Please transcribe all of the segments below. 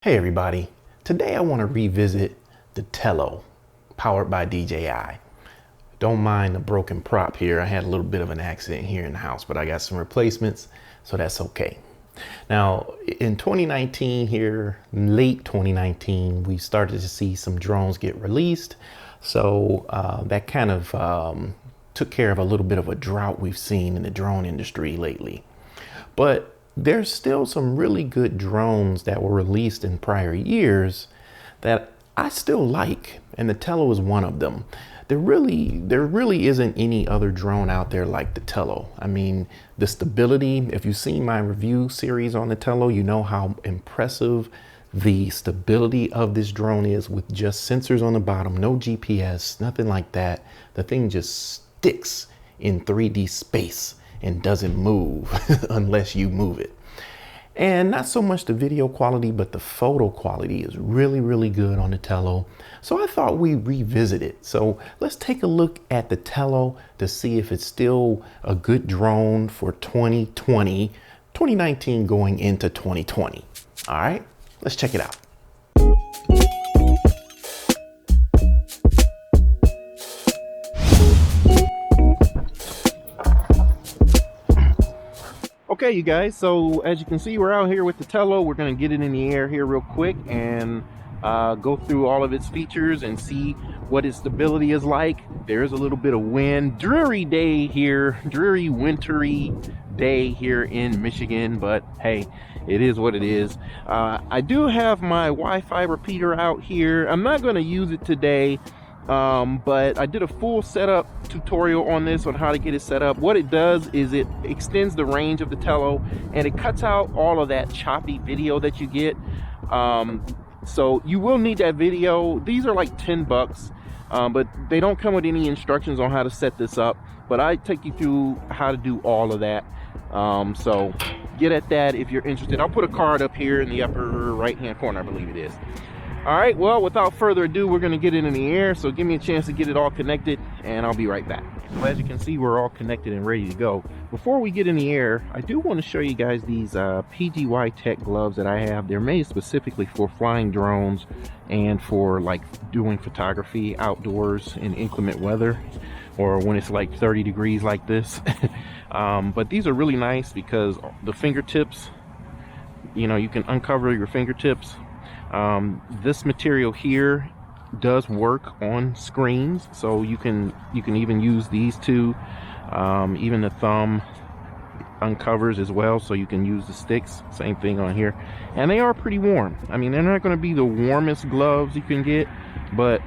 Hey everybody, today I want to revisit the Tello, powered by DJI. Don't mind the broken prop here. I had a little bit of an accident here in the house, but I got some replacements, so that's okay. Now, in 2019 here, late 2019, we started to see some drones get released. So that kind of took care of a little bit of a drought we've seen in the drone industry lately. But there's still some really good drones that were released in prior years that I still like, and the Tello is one of them. There really isn't any other drone out there like the Tello. I mean, the stability, if you've seen my review series on the Tello, you know how impressive the stability of this drone is with just sensors on the bottom, no GPS, nothing like that. The thing just sticks in 3D space and doesn't move unless you move it. And not so much the video quality, but the photo quality is really good on the Tello. So I thought we'd revisit it. So let's take a look at the Tello to see if it's still a good drone for 2019 going into 2020. All right, let's check it out. Okay, you guys, so as you can see, we're out here with the Tello. We're going to get it in the air here real quick and go through all of its features and see what its stability is like. There's a little bit of wind. Dreary day here, dreary wintry day here in Michigan, but hey, it is what it is. I do have my Wi-Fi repeater out here. I'm not going to use it today. But I did a full setup tutorial on this, on how to get it set up. What it does is it extends the range of the Tello and it cuts out all of that choppy video that you get. So you will need that video. These are like 10 bucks, but they don't come with any instructions on how to set this up, but I take you through how to do all of that. So get at that if you're interested. I'll put a card up here in the upper right hand corner, I believe it is. All right, well, without further ado, we're going to get it in the air. So give me a chance to get it all connected and I'll be right back. So as you can see, we're all connected and ready to go. Before we get in the air, I do want to show you guys these PGY Tech gloves that I have. They're made specifically for flying drones and for like doing photography outdoors in inclement weather, or when it's like 30 degrees like this. But these are really nice because the fingertips, you know, you can uncover your fingertips. This material here does work on screens, so you can even use these two. Even the thumb uncovers as well, so you can use the sticks. Same thing on here, and they are pretty warm. I mean, they're not going to be the warmest gloves you can get, but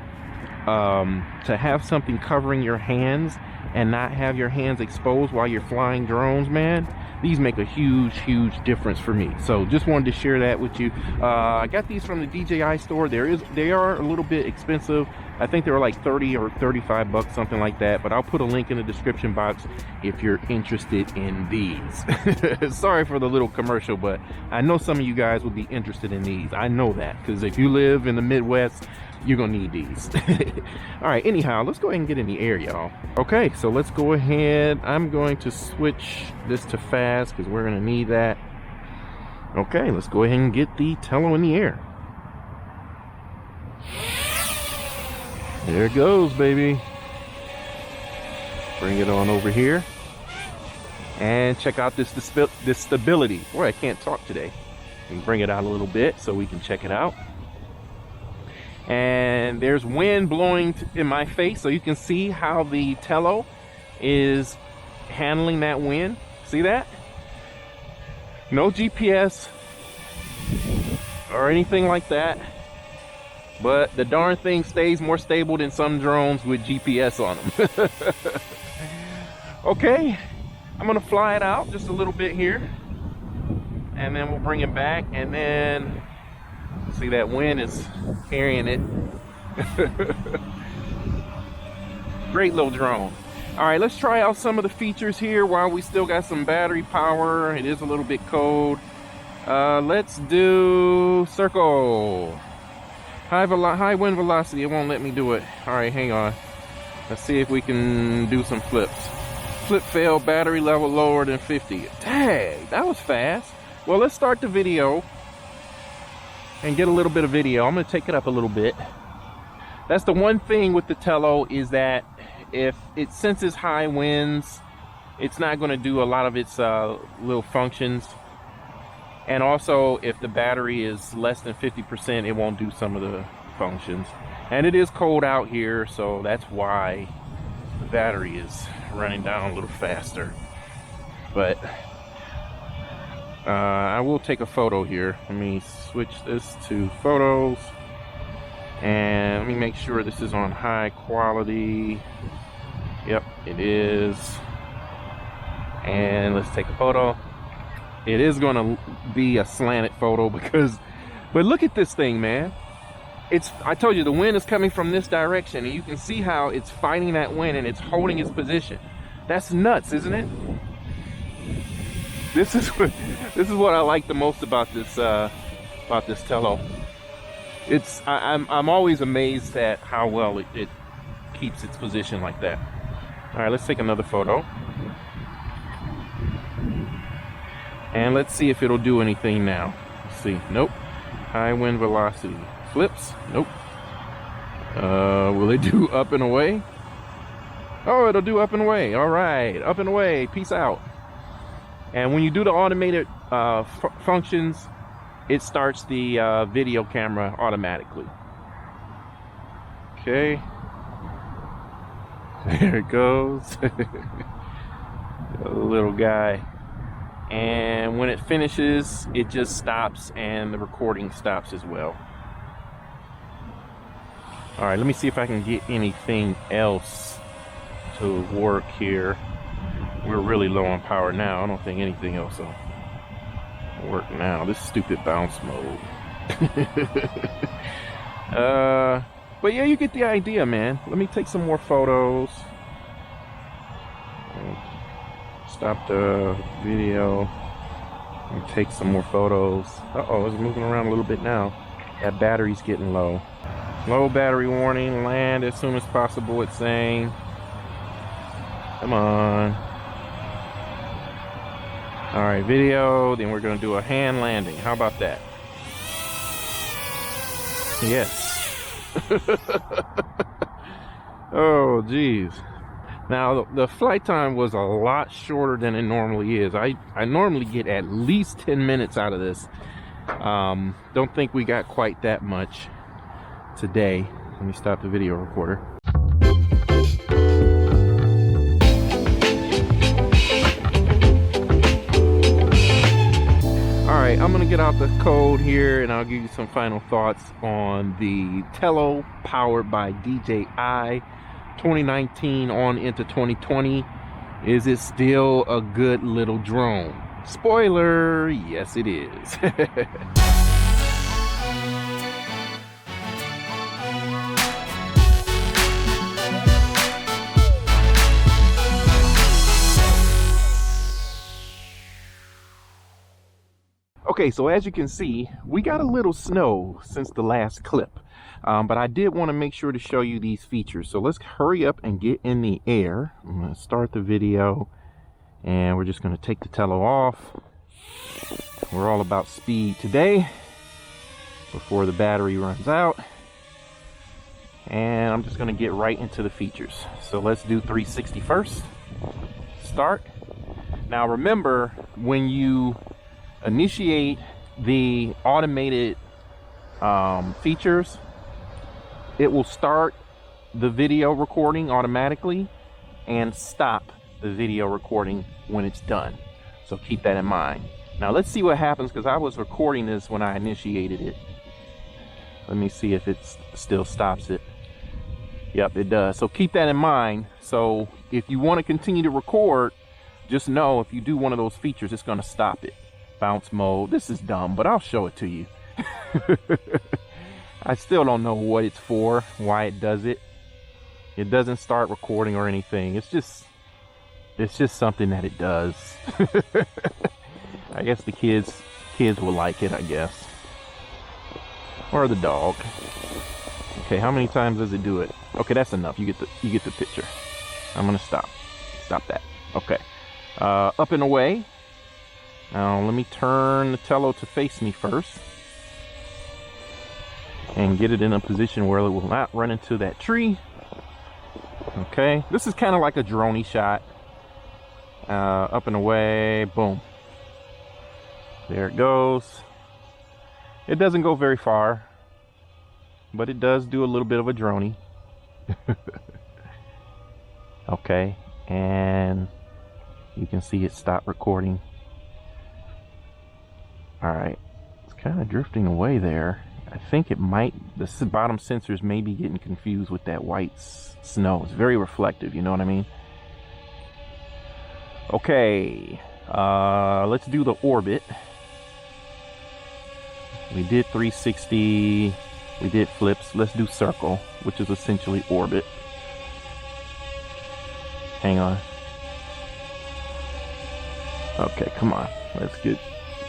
to have something covering your hands and not have your hands exposed while you're flying drones, man, these make a huge difference for me. So just wanted to share that with you. I got these from the DJI store. They are a little bit expensive. I think they were like 30 or 35 bucks, something like that, but I'll put a link in the description box if you're interested in these. Sorry for the little commercial, but I know some of you guys would be interested in these. I know that, because if you live in the Midwest, you're gonna need these. All right, anyhow, let's go ahead and get in the air, y'all. Okay, so let's go ahead. I'm going to switch this to fast because we're gonna need that. Okay, let's go ahead and get the Tello in the air. There it goes, baby. Bring it on over here and check out this stability. Boy, I can't talk today. And bring it out a little bit so we can check it out. And there's wind blowing in my face, so you can see how the Tello is handling that wind. See that? No GPS or anything like that, but the darn thing stays more stable than some drones with GPS on them. Okay, I'm gonna fly it out just a little bit here, and then we'll bring it back, and then see, that wind is carrying it. Great little drone. All right, let's try out some of the features here while we still got some battery power. It is a little bit cold. Let's do circle. High wind velocity. It won't let me do it. All right, hang on. Let's see if we can do some flips. Flip fail, battery level lower than 50. Dang, that was fast. Well, let's start the video. and get a little bit of video. I'm gonna take it up a little bit. That's the one thing with the Tello, is that if it senses high winds, it's not going to do a lot of its little functions. And also, if the battery is less than 50%, it won't do some of the functions. And it is cold out here, so that's why the battery is running down a little faster. But I will take a photo here. Let me switch this to photos. And let me make sure this is on high quality. Yep, it is. And let's take a photo. It is going to be a slanted photo but look at this thing, man. I told you the wind is coming from this direction, and you can see how it's fighting that wind and it's holding its position. That's nuts, isn't it? This is what I like the most about this Tello. I'm always amazed at how well it keeps its position like that. All right, let's take another photo. And let's see if it'll do anything now. Let's see. Nope. High wind velocity. Flips. Nope. Will it do up and away? Oh, it'll do up and away. All right. Up and away. Peace out. And when you do the automated functions, it starts the video camera automatically. Okay. There it goes. A little guy. And when it finishes, it just stops, and the recording stops as well. All right, let me see if I can get anything else to work here. We're really low on power now. I don't think anything else will work now. This stupid bounce mode. But yeah, you get the idea, man. Let me take some more photos. Stop the video and take some more photos. Uh-oh, it's moving around a little bit now. That battery's getting low. Low battery warning. Land as soon as possible, it's saying. Come on. All right, video. Then we're going to do a hand landing. How about that? Yes. Oh, geez. Now, the flight time was a lot shorter than it normally is. I normally get at least 10 minutes out of this. Don't think we got quite that much today. Let me stop the video recorder. Alright, I'm going to get out the code here, and I'll give you some final thoughts on the Tello powered by DJI 2019 on into 2020. Is it still a good little drone? Spoiler, yes it is. Okay, so as you can see, we got a little snow since the last clip. But I did want to make sure to show you these features. So let's hurry up and get in the air. I'm going to start the video, and we're just going to take the Tello off. We're all about speed today before the battery runs out. And I'm just going to get right into the features. So let's do 360 first. Start. Now remember, when you initiate the automated features, it will start the video recording automatically and stop the video recording when it's done. So keep that in mind. Now let's see what happens, because I was recording this when I initiated it. Let me see if it still stops it. Yep, it does. So keep that in mind. So if you want to continue to record, just know if you do one of those features, it's going to stop it. Bounce mode. This is dumb, but I'll show it to you. I still don't know what it's for, why it does it. It doesn't start recording or anything. It's just something that it does. I guess the kids will like it, I guess. Or the dog. Okay, how many times does it do it? Okay, that's enough. You get the picture. I'm gonna stop that. Okay. Up and away. Now let me turn the Tello to face me first. and get it in a position where it will not run into that tree. Okay, this is kind of like a drone shot. Up and away, boom. There it goes. It doesn't go very far, but it does do a little bit of a droney. Okay, and you can see it stop recording. Alright, it's kind of drifting away there. I think it might, the bottom sensors may be getting confused with that white snow. It's very reflective, you know what I mean? Okay, let's do the orbit. We did 360, we did flips. Let's do circle, which is essentially orbit. Hang on. Okay, come on. Let's get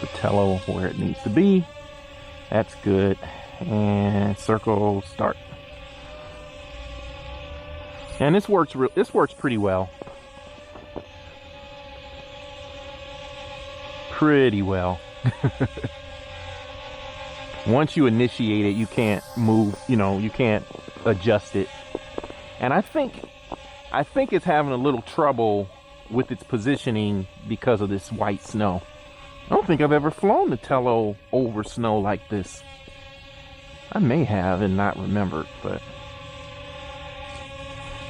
the Tello where it needs to be. That's good. And circle, start. And this works pretty well. Pretty well. Once you initiate it, you can't move, you know, you can't adjust it. And I think it's having a little trouble with its positioning because of this white snow. I don't think I've ever flown the Tello over snow like this. I may have and not remembered, but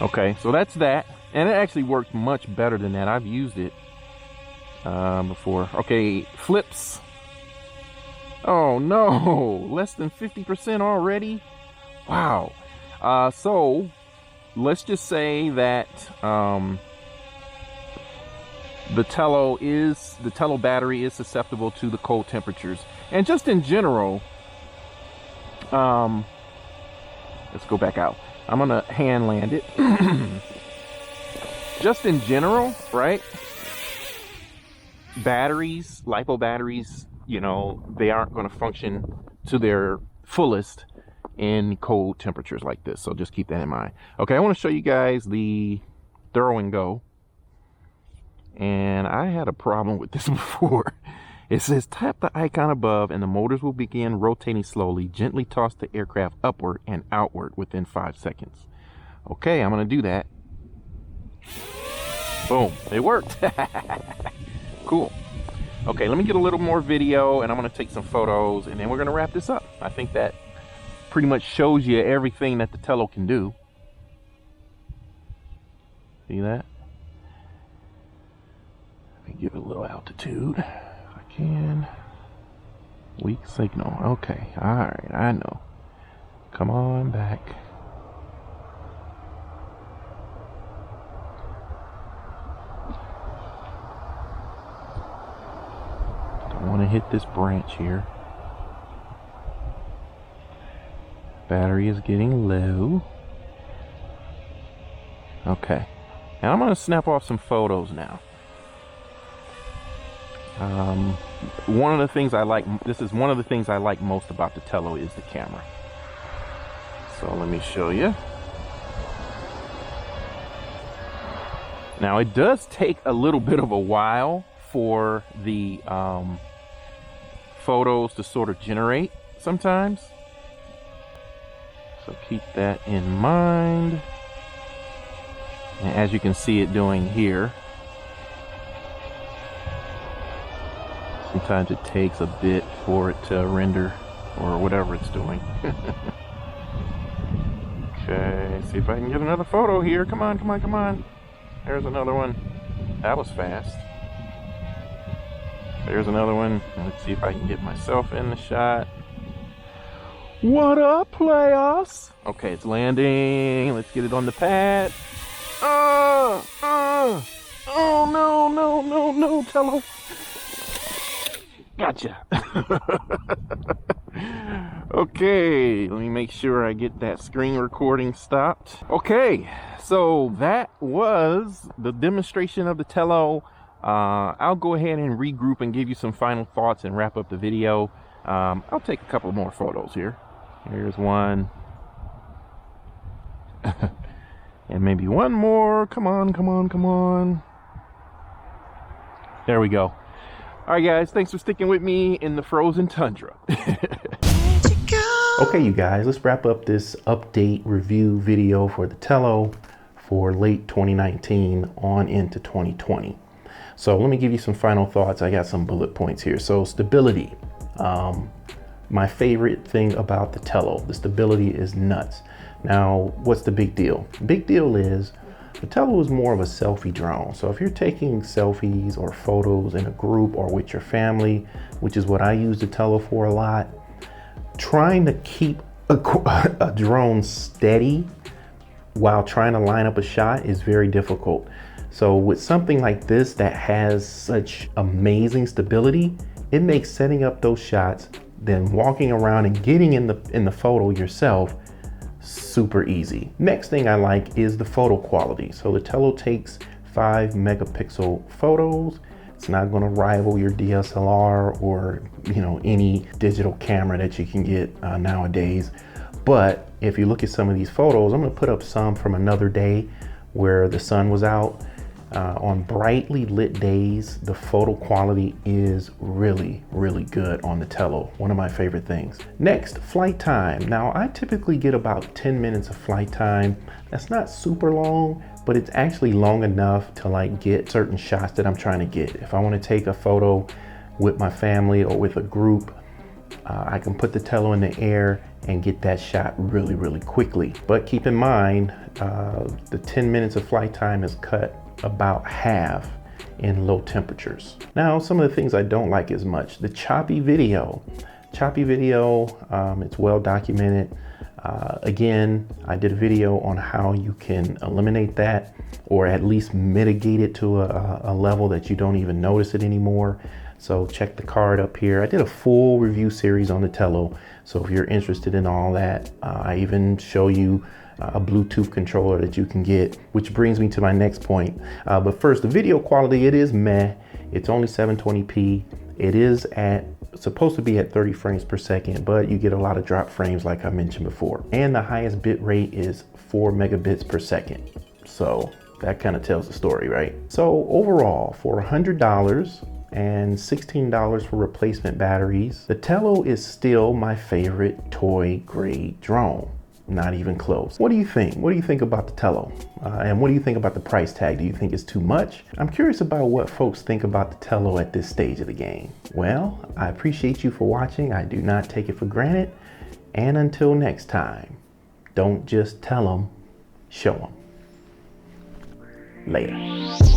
okay, so that's that. And it actually works much better than that. I've used it before. Okay, flips. Oh no, less than 50% already. Wow. So let's just say that the Tello battery is susceptible to the cold temperatures. And just in general, let's go back out. I'm gonna hand land it. Just in general, right? Batteries, LiPo batteries, you know, they aren't going to function to their fullest in cold temperatures like this. So just keep that in mind. Okay, I want to show you guys the throw and go. And I had a problem with this before. It says tap the icon above and the motors will begin rotating slowly. Gently toss the aircraft upward and outward within 5 seconds. Okay, I'm going to do that. Boom, it worked. Cool. Okay, let me get a little more video and I'm going to take some photos and then we're going to wrap this up. I think that pretty much shows you everything that the Tello can do. See that? Let me give it a little altitude if I can. Weak signal. Okay, alright, I know. Come on back. Don't want to hit this branch here. Battery is getting low. Okay, and I'm going to snap off some photos now. One of the things I like, this is one of the things I like most about the Tello is the camera. So let me show you. Now it does take a little bit of a while for the photos to sort of generate sometimes. So keep that in mind. And as you can see it doing here, sometimes it takes a bit for it to render or whatever it's doing. Okay, see if I can get another photo here. Come on, come on, come on. There's another one. That was fast. There's another one. Let's see if I can get myself in the shot. What up, players? Okay, it's landing. Let's get it on the pad. Oh no, Tello. Gotcha. Okay, let me make sure I get that screen recording stopped. Okay, so that was the demonstration of the Tello. I'll go ahead and regroup and give you some final thoughts and wrap up the video. I'll take a couple more photos here. Here's one. And maybe one more. Come on, come on, come on. There we go. All right, guys, thanks for sticking with me in the frozen tundra. Okay, you guys, let's wrap up this update review video for the Tello for late 2019 on into 2020. So let me give you some final thoughts. I got some bullet points here. So stability, my favorite thing about the Tello, the stability is nuts. Now, what's the big deal? Big deal is the Tello is more of a selfie drone. So if you're taking selfies or photos in a group or with your family, which is what I use the Tello for a lot, trying to keep a drone steady while trying to line up a shot is very difficult. So with something like this that has such amazing stability, it makes setting up those shots, then walking around and getting in the photo yourself super easy. Next thing I like is the photo quality. So the Tello takes 5 megapixel photos. It's not going to rival your DSLR or any digital camera that you can get nowadays. But if you look at some of these photos, I'm going to put up some from another day where the sun was out. On brightly lit days, the photo quality is really, really good on the Tello. One of my favorite things. Next, flight time. Now, I typically get about 10 minutes of flight time. That's not super long, but it's actually long enough to get certain shots that I'm trying to get. If I want to take a photo with my family or with a group, I can put the Tello in the air and get that shot really, really quickly. But keep in mind, the 10 minutes of flight time is cut about half in low temperatures. Now, some of the things I don't like as much, the choppy video. Choppy video, it's well documented. Again, I did a video on how you can eliminate that or at least mitigate it to a level that you don't even notice it anymore. So check the card up here. I did a full review series on the Tello. So if you're interested in all that, I even show you a Bluetooth controller that you can get, which brings me to my next point. But first, the video quality, it is meh. It's only 720p. It is supposed to be at 30 frames per second, but you get a lot of drop frames like I mentioned before. And the highest bit rate is 4 megabits per second. So that kind of tells the story, right? So overall, for $100 and $16 for replacement batteries, the Tello is still my favorite toy grade drone. Not even close. What do you think? What do you think about the Tello? And what do you think about the price tag? Do you think it's too much? I'm curious about what folks think about the Tello at this stage of the game. Well, I appreciate you for watching. I do not take it for granted. And until next time, don't just tell them, show them. Later.